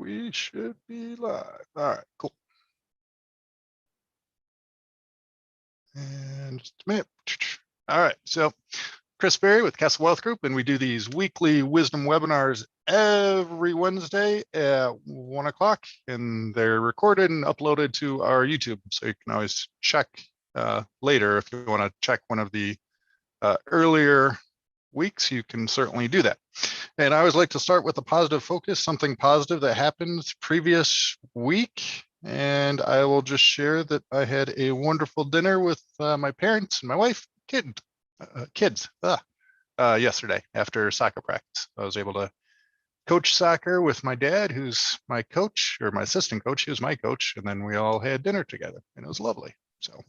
we should be live. All right, cool. And just a minute. All right, so Chris Berry with Castle Wealth Group, and we do these weekly wisdom webinars every Wednesday at 1 o'clock, and they're recorded and uploaded to our YouTube. So you can always check later if you want to check one of the earlier weeks, you can certainly do that. And I always like to start with a positive focus, something positive that happened previous week. And I will just share that I had a wonderful dinner with my parents and my wife, kids yesterday after soccer practice. I was able to coach soccer with my dad, who's my coach, or my assistant coach. He was my coach. And then we all had dinner together, and it was lovely. So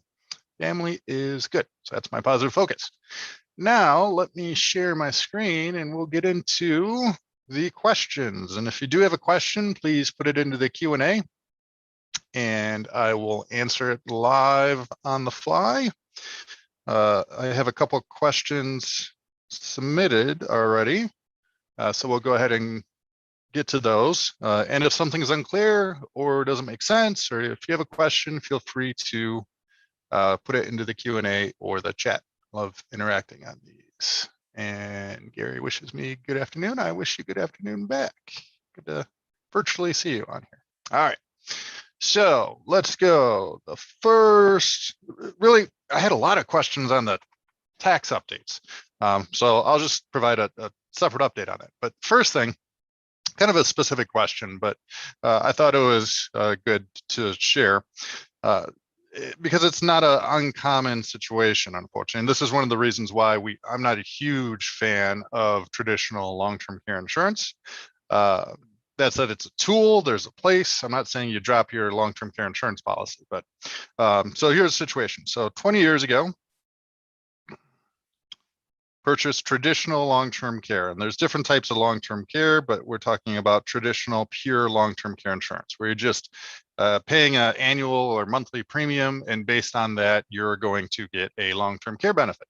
family is good. So that's my positive focus. Now, let me share my screen and we'll get into the questions. And if you do have a question, please put it into the Q&A and I will answer it live on the fly. I have a couple questions submitted already. So we'll go ahead and get to those. And if something's unclear or doesn't make sense, or if you have a question, feel free to put it into the Q&A or the chat. Love interacting on these. And Gary wishes me good afternoon. I wish you good afternoon back. Good to virtually see you on here. All right. So let's go. The first, really, I had a lot of questions on the tax updates. So I'll just provide a separate update on it. But first thing, kind of a specific question, but I thought it was good to share. Because it's not an uncommon situation, unfortunately. And this is one of the reasons why I'm not a huge fan of traditional long-term care insurance. That said, it's a tool, there's a place. I'm not saying you drop your long-term care insurance policy, but so here's the situation. So 20 years ago, purchased traditional long-term care. And there's different types of long-term care, but we're talking about traditional pure long-term care insurance, where you're just paying an annual or monthly premium, and based on that, you're going to get a long-term care benefit.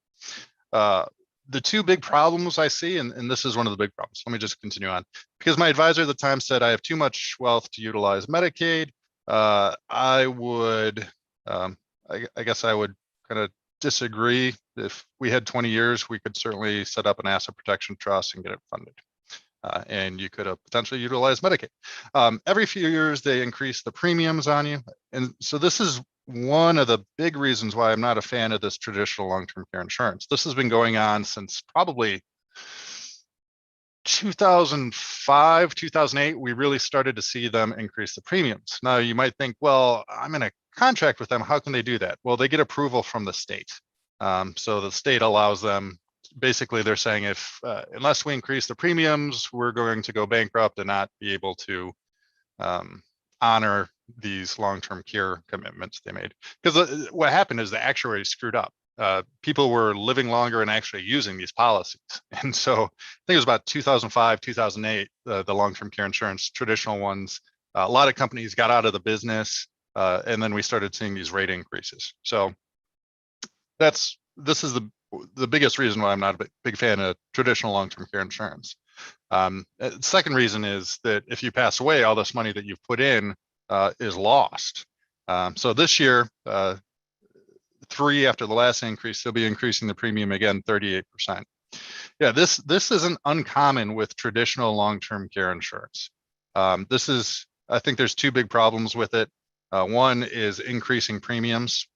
The two big problems I see, and this is one of the big problems, let me just continue on, because my advisor at the time said I have too much wealth to utilize Medicaid. I guess I would kind of disagree. If we had 20 years, we could certainly set up an asset protection trust and get it funded. And you could have potentially utilized Medicaid. Every few years, they increase the premiums on you. And so this is one of the big reasons why I'm not a fan of this traditional long-term care insurance. This has been going on since probably 2005, 2008, we really started to see them increase the premiums. Now you might think, well, I'm in a contract with them. How can they do that? Well, they get approval from the state. So the state allows them, basically they're saying if, unless we increase the premiums, we're going to go bankrupt and not be able to honor these long-term care commitments they made. Because what happened is the actuary screwed up. People were living longer and actually using these policies. And so I think it was about 2005, 2008, the long-term care insurance, traditional ones, a lot of companies got out of the business, and then we started seeing these rate increases. So this is the biggest reason why I'm not a big fan of traditional long-term care insurance. Second reason is that if you pass away, all this money that you've put in is lost. So this year, after the last increase, they'll be increasing the premium again, 38%. Yeah, this isn't uncommon with traditional long-term care insurance. I think there's two big problems with it. One is increasing premiums.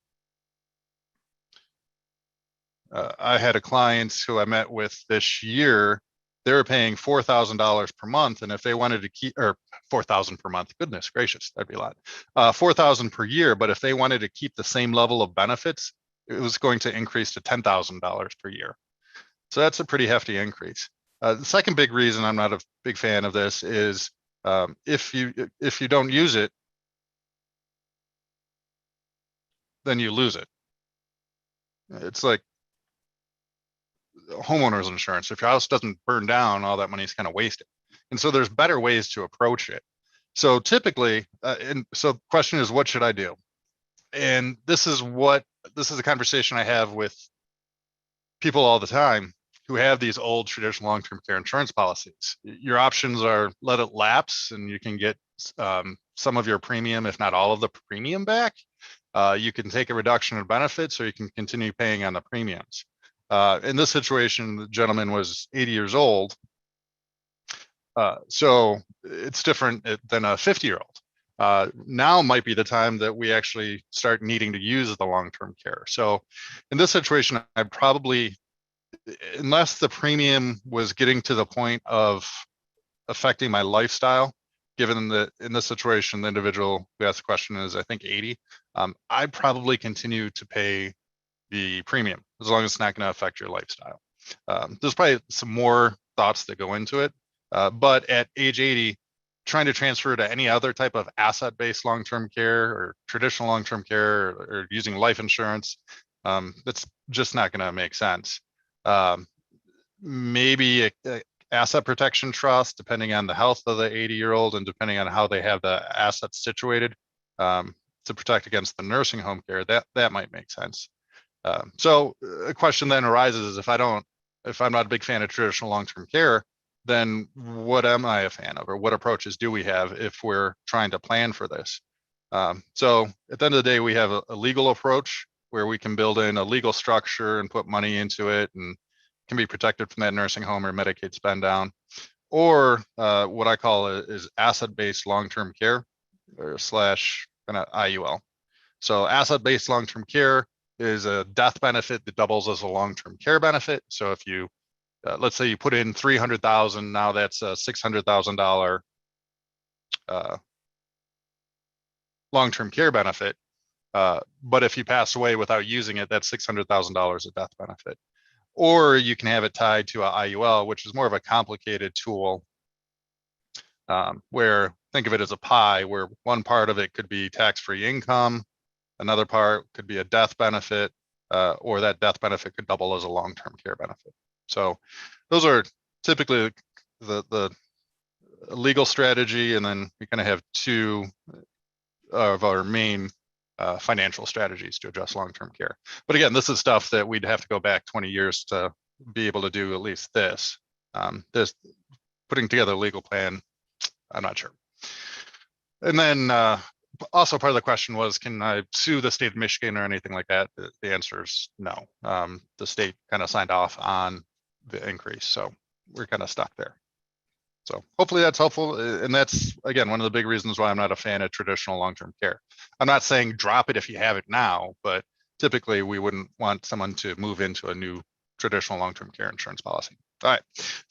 I had a client who I met with this year. They were paying $4,000 per month, and if they wanted to keep, or $4,000 per month, goodness gracious, that'd be a lot. $4,000 per year, but if they wanted to keep the same level of benefits, it was going to increase to $10,000 per year. So that's a pretty hefty increase. The second big reason I'm not a big fan of this is if you don't use it, then you lose it. It's like homeowners insurance. If your house doesn't burn down, all that money is kind of wasted. And so there's better ways to approach it. So typically, and so the question is, what should I do? And this is a conversation I have with people all the time. who have these old traditional long-term care insurance policies. Your options are let it lapse and you can get some of your premium, if not all of the premium back. You can take a reduction in benefits or you can continue paying on the premiums. In this situation, the gentleman was 80 years old. So it's different than a 50-year-old. Now might be the time that we actually start needing to use the long-term care. So in this situation, I probably, unless the premium was getting to the point of affecting my lifestyle, given that in this situation, the individual who asked the question is, I think, 80, I'd probably continue to pay the premium as long as it's not going to affect your lifestyle. There's probably some more thoughts that go into it, but at age 80, trying to transfer to any other type of asset-based long-term care or traditional long-term care or using life insurance, that's just not going to make sense. Maybe a asset protection trust, depending on the health of the 80-year-old and depending on how they have the assets situated, to protect against the nursing home care, that might make sense. So a question then arises is if I'm not a big fan of traditional long-term care, then what am I a fan of, or what approaches do we have if we're trying to plan for this? So at the end of the day, we have a legal approach where we can build in a legal structure and put money into it and can be protected from that nursing home or Medicaid spend down, or what I call is asset-based long-term care or slash kind of IUL. So asset-based long-term care is a death benefit that doubles as a long-term care benefit. So if you, let's say you put in $300,000, now that's a $600,000 long-term care benefit. But if you pass away without using it, that's $600,000 a death benefit. Or you can have it tied to a IUL, which is more of a complicated tool, where think of it as a pie, where one part of it could be tax-free income, another part could be a death benefit, or that death benefit could double as a long-term care benefit. So those are typically the legal strategy, and then we kind of have two of our main financial strategies to address long-term care. But again, this is stuff that we'd have to go back 20 years to be able to do at least this. This putting together a legal plan, I'm not sure. And then also part of the question was, can I sue the state of Michigan or anything like that? The answer is no. The state kind of signed off on the increase, so we're kind of stuck there. So hopefully that's helpful. And that's, again, one of the big reasons why I'm not a fan of traditional long-term care. I'm not saying drop it if you have it now, but typically we wouldn't want someone to move into a new traditional long-term care insurance policy. All right.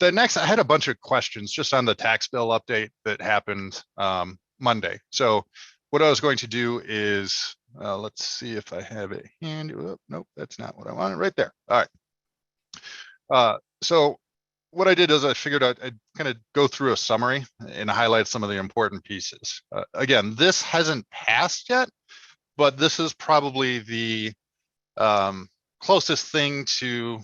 The next, I had a bunch of questions just on the tax bill update that happened Monday. So what I was going to do is, let's see if I have it handy. Oh, nope, that's not what I wanted. Right there. All right. So what I did is I figured I'd kind of go through a summary and highlight some of the important pieces. Again, this hasn't passed yet, but this is probably the closest thing to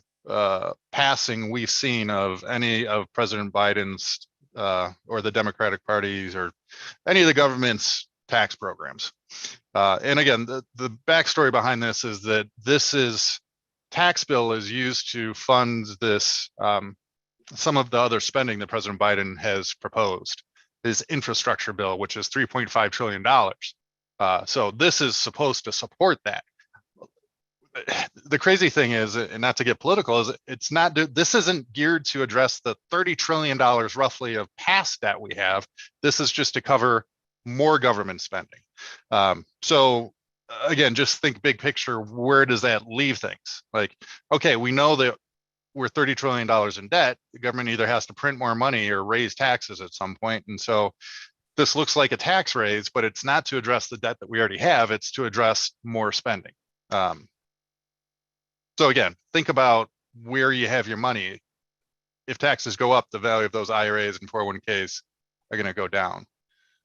passing we've seen of any of President Biden's or the Democratic Party's or any of the government's tax programs. And again, the backstory behind this is that this tax bill is used to fund this some of the other spending that President Biden has proposed, his infrastructure bill, which is $3.5 trillion. So this is supposed to support that. The crazy thing is, and not to get political, is it's not, this isn't geared to address the $30 trillion roughly of past debt we have. This is just to cover more government spending. So again, just think big picture, where does that leave things? Like, okay, we know that we're $30 trillion in debt. The government either has to print more money or raise taxes at some point. And so this looks like a tax raise, but it's not to address the debt that we already have. It's to address more spending. So again, think about where you have your money. If taxes go up, the value of those IRAs and 401ks are going to go down.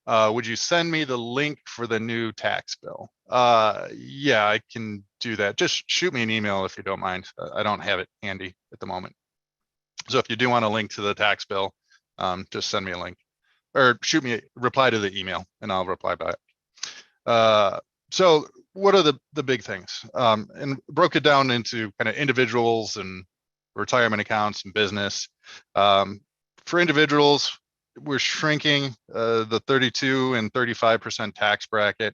Would you send me the link for the new tax bill? Yeah, I can do that. Just shoot me an email if you don't mind. I don't have it handy at the moment. So if you do want a link to the tax bill, just send me a link or shoot me, reply to the email and I'll reply back. So what are the big things? And broke it down into kind of individuals and retirement accounts and business. For individuals, we're shrinking the 32 and 35% tax bracket,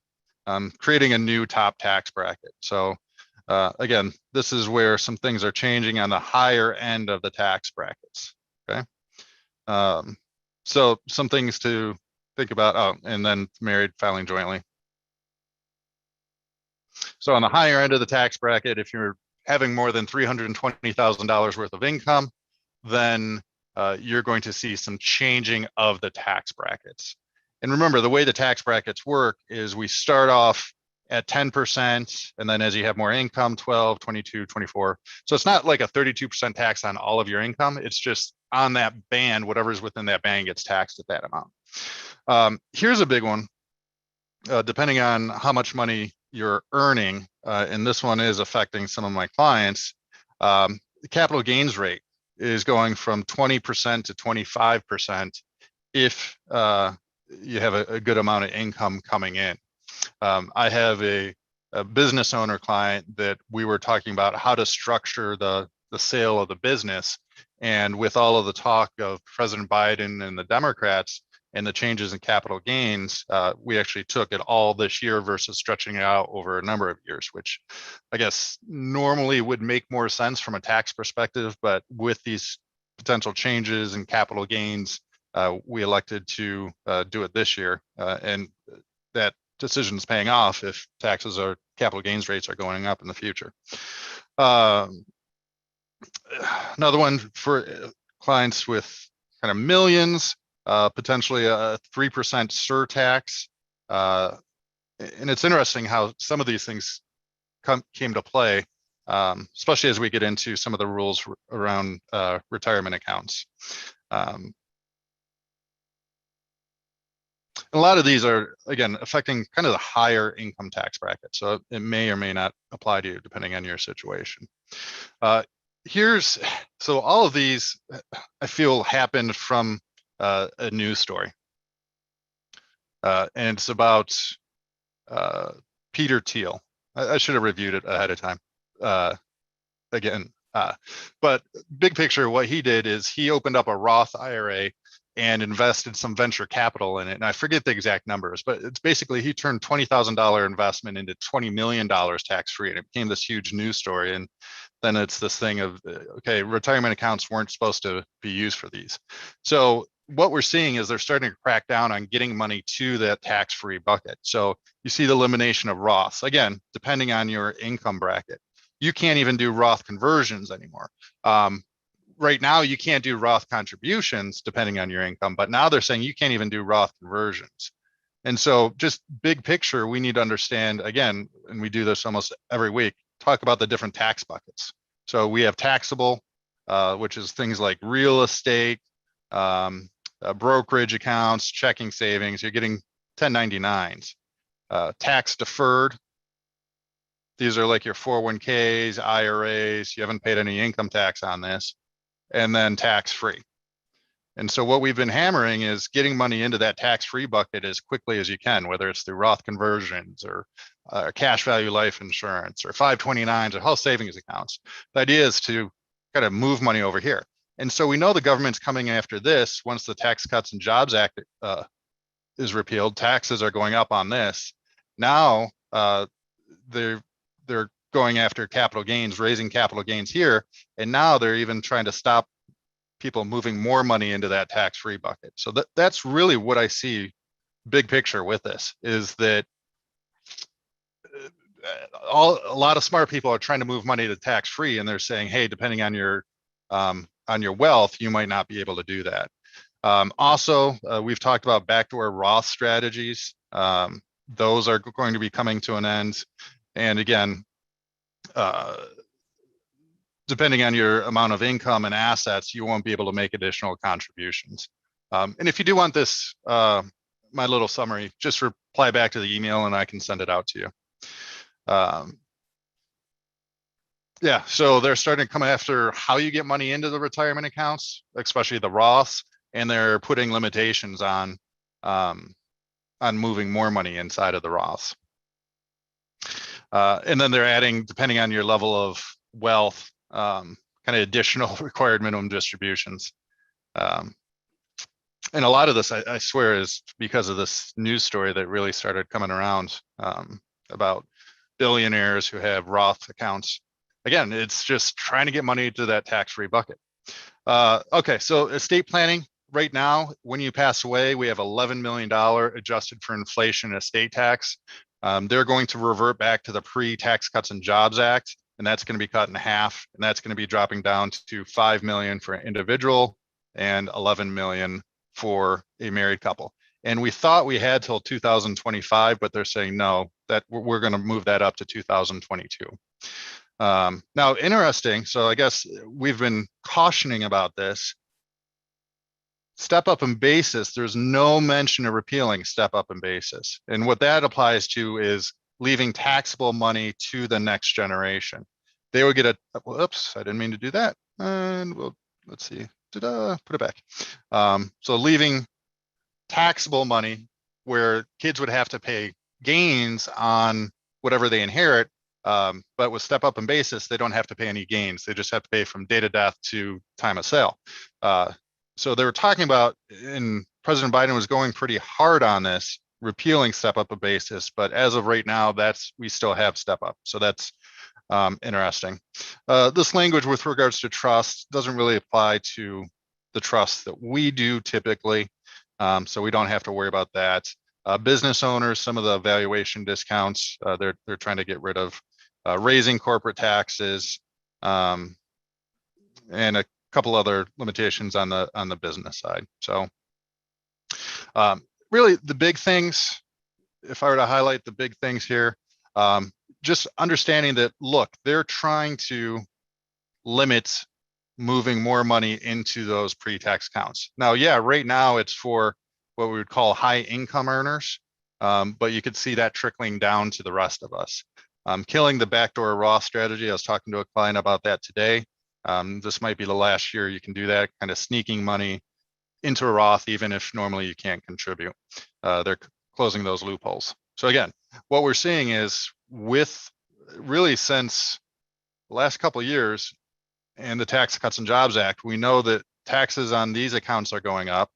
creating a new top tax bracket. So again, this is where some things are changing on the higher end of the tax brackets. Okay. So some things to think about. Oh, and then married, filing jointly. So on the higher end of the tax bracket, if you're having more than $320,000 worth of income, then you're going to see some changing of the tax brackets. And remember, the way the tax brackets work is we start off at 10%, and then as you have more income, 12, 22, 24. So it's not like a 32% tax on all of your income. It's just on that band, whatever's within that band gets taxed at that amount. Here's a big one. Depending on how much money you're earning, and this one is affecting some of my clients, the capital gains rate is going from 20% to 25% if you have a good amount of income coming in. I have a business owner client that we were talking about how to structure the sale of the business. And with all of the talk of President Biden and the Democrats and the changes in capital gains, we actually took it all this year versus stretching it out over a number of years, which I guess normally would make more sense from a tax perspective. But with these potential changes in capital gains, we elected to do it this year. And that decision is paying off if taxes or capital gains rates are going up in the future. Another one for clients with kind of millions, potentially a 3% surtax. And it's interesting how some of these things came to play, especially as we get into some of the rules around retirement accounts. A lot of these are, again, affecting kind of the higher income tax bracket. So it may or may not apply to you depending on your situation. So all of these, I feel, happened from a news story. And it's about Peter Thiel. I should have reviewed it ahead of time. Again, but big picture, what he did is he opened up a Roth IRA and invested some venture capital in it. And I forget the exact numbers, but it's basically he turned $20,000 investment into $20 million tax-free, and it became this huge news story. And then it's this thing of, okay, retirement accounts weren't supposed to be used for these. So what we're seeing is they're starting to crack down on getting money to that tax-free bucket. So you see the elimination of Roths, again, depending on your income bracket. You can't even do Roth conversions anymore. Right now, you can't do Roth contributions depending on your income, but now they're saying you can't even do Roth conversions. And so just big picture, we need to understand, again, and we do this almost every week, talk about the different tax buckets. So we have taxable, which is things like real estate, brokerage accounts, checking savings. You're getting 1099s. Tax deferred. These are like your 401ks, IRAs. You haven't paid any income tax on this. And then tax-free. And so what we've been hammering is getting money into that tax-free bucket as quickly as you can, whether it's through Roth conversions or cash value life insurance or 529s or health savings accounts. The idea is to kind of move money over here. And so we know the government's coming after this once the Tax Cuts and Jobs Act is repealed. Taxes are going up on this. Now they're going after capital gains, raising capital gains here. And now they're even trying to stop people moving more money into that tax-free bucket. So that's really what I see big picture with this, is that a lot of smart people are trying to move money to tax-free, and they're saying, hey, depending on your wealth, you might not be able to do that. Also, we've talked about backdoor Roth strategies. Those are going to be coming to an end. And again, depending on your amount of income and assets, you won't be able to make additional contributions. And if you do want this, my little summary, just reply back to the email and I can send it out to you. Yeah, so they're starting to come after how you get money into the retirement accounts, especially the Roths, and they're putting limitations on moving more money inside of the Roths. And then they're adding, depending on your level of wealth, kind kind of additional required minimum distributions. And a lot of this, I swear, is because of this news story that really started coming around about billionaires who have Roth accounts. Again, it's just trying to get money to that tax-free bucket. Okay, so estate planning right now, when you pass away, we have $11 million adjusted for inflation estate tax. They're going to revert back to the pre-Tax Cuts and Jobs Act, and that's going to be cut in half, and that's going to be dropping down to $5 million for an individual and $11 million for a married couple. And we thought we had till 2025, but they're saying no, that we're going to move that up to 2022. Now, interesting. So I guess we've been cautioning about this. Step up in basis, there's no mention of repealing step up in basis. And what that applies to is leaving taxable money to the next generation. They would get a, whoops, I didn't mean to do that. And we'll, let's see, ta-da, put it back. So leaving taxable money where kids would have to pay gains on whatever they inherit. But with step up in basis, they don't have to pay any gains. They just have to pay from date of death to time of sale. So they were talking about, and President Biden was going pretty hard on this, repealing step up in basis. But as of right now, we still have step up. So that's interesting. This language with regards to trust doesn't really apply to the trusts that we do typically. So we don't have to worry about that. Business owners, some of the valuation discounts, they're trying to get rid of, raising corporate taxes, and a couple other limitations on the business side. So really the big things, if I were to highlight the big things here, just understanding that, look, they're trying to limit moving more money into those pre-tax accounts. Now, yeah, right now it's for what we would call high income earners, but you could see that trickling down to the rest of us. Killing the backdoor Roth strategy. I was talking to a client about that today. This might be the last year you can do that, kind of sneaking money into a Roth, even if normally you can't contribute. They're closing those loopholes. So again, what we're seeing is, with really since the last couple of years and the Tax Cuts and Jobs Act, we know that taxes on these accounts are going up.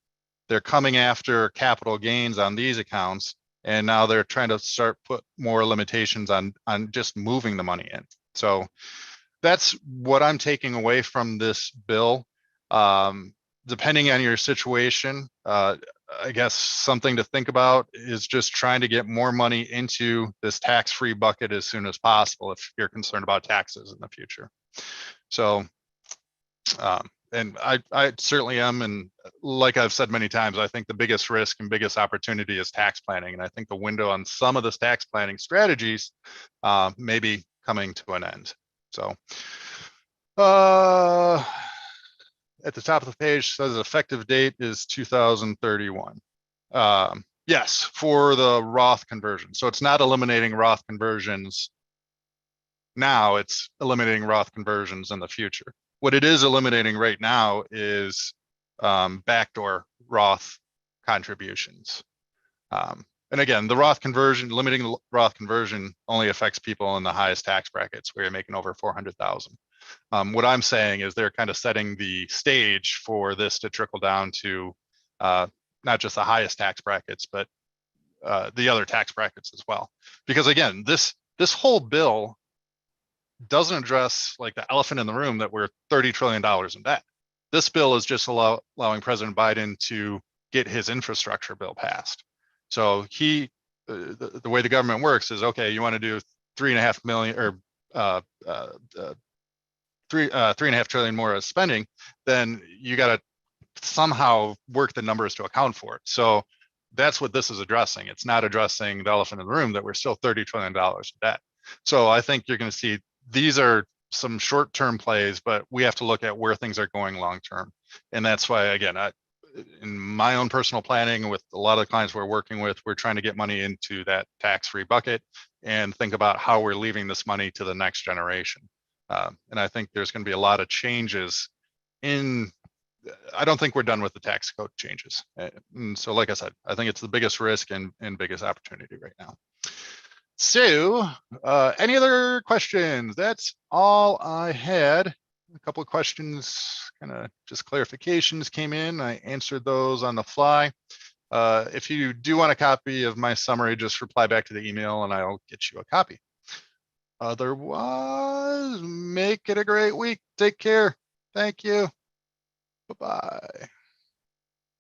They're coming after capital gains on these accounts, and now they're trying to start put more limitations on just moving the money in. So that's what I'm taking away from this bill. Depending on your situation, I guess something to think about is just trying to get more money into this tax-free bucket as soon as possible if you're concerned about taxes in the future. So, and I certainly am, and like I've said many times, I think the biggest risk and biggest opportunity is tax planning. And I think the window on some of this tax planning strategies may be coming to an end. So at the top of the page says effective date is 2031. Yes, for the Roth conversion. So it's not eliminating Roth conversions now, it's eliminating Roth conversions in the future. What it is eliminating right now is backdoor Roth contributions. And again, the Roth conversion, limiting the Roth conversion only affects people in the highest tax brackets where you're making over 400,000. What I'm saying is they're kind of setting the stage for this to trickle down to not just the highest tax brackets, but the other tax brackets as well. Because again, this whole bill doesn't address like the elephant in the room that we're $30 trillion in debt. This bill is just allowing President Biden to get his infrastructure bill passed. So the way the government works is, okay, you want to do 3.5 million or 3.5 trillion more of spending, then you got to somehow work the numbers to account for it. So that's what this is addressing. It's not addressing the elephant in the room that we're still $30 trillion in debt. So I think you're going to see these are some short-term plays, but we have to look at where things are going long-term. And that's why, again, in my own personal planning with a lot of the clients we're working with, we're trying to get money into that tax-free bucket and think about how we're leaving this money to the next generation. And I think there's going to be a lot of changes I don't think we're done with the tax code changes. And so, like I said, I think it's the biggest risk and biggest opportunity right now. So any other questions? That's all I had. A couple of questions, kind of just clarifications came in. I answered those on the fly. If you do want a copy of my summary, just reply back to the email and I'll get you a copy. Otherwise, make it a great week. Take care. Thank you. Bye-bye.